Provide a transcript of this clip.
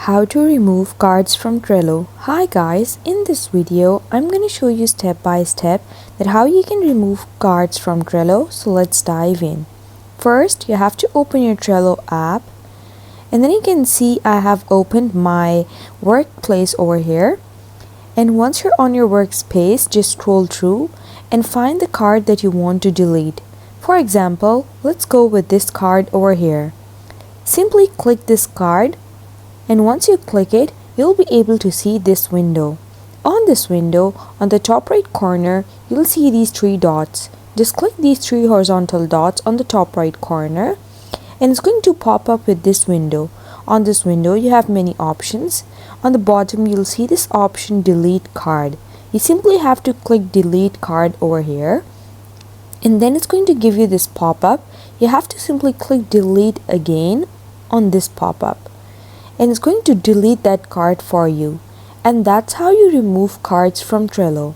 How to remove cards from Trello. Hi guys, in this video I'm going to show you step by step that how you can remove cards from Trello. So let's dive in. First you have to open your Trello app, and then you can see I have opened my workplace over here. And once you're on your workspace, just scroll through and find the card that you want to delete. For example, let's go with this card over here. Simply click this card, and once you click it, you'll be able to see this window. On this window, on the top right corner, you'll see these three dots. Just click these three horizontal dots on the top right corner, and it's going to pop up with this window. On this window, you have many options. On the bottom, you'll see this option delete card. You simply have to click delete card over here, and then it's going to give you this pop-up. You have to simply click delete again on this pop-up, and it's going to delete that card for you. And that's how you remove cards from Trello.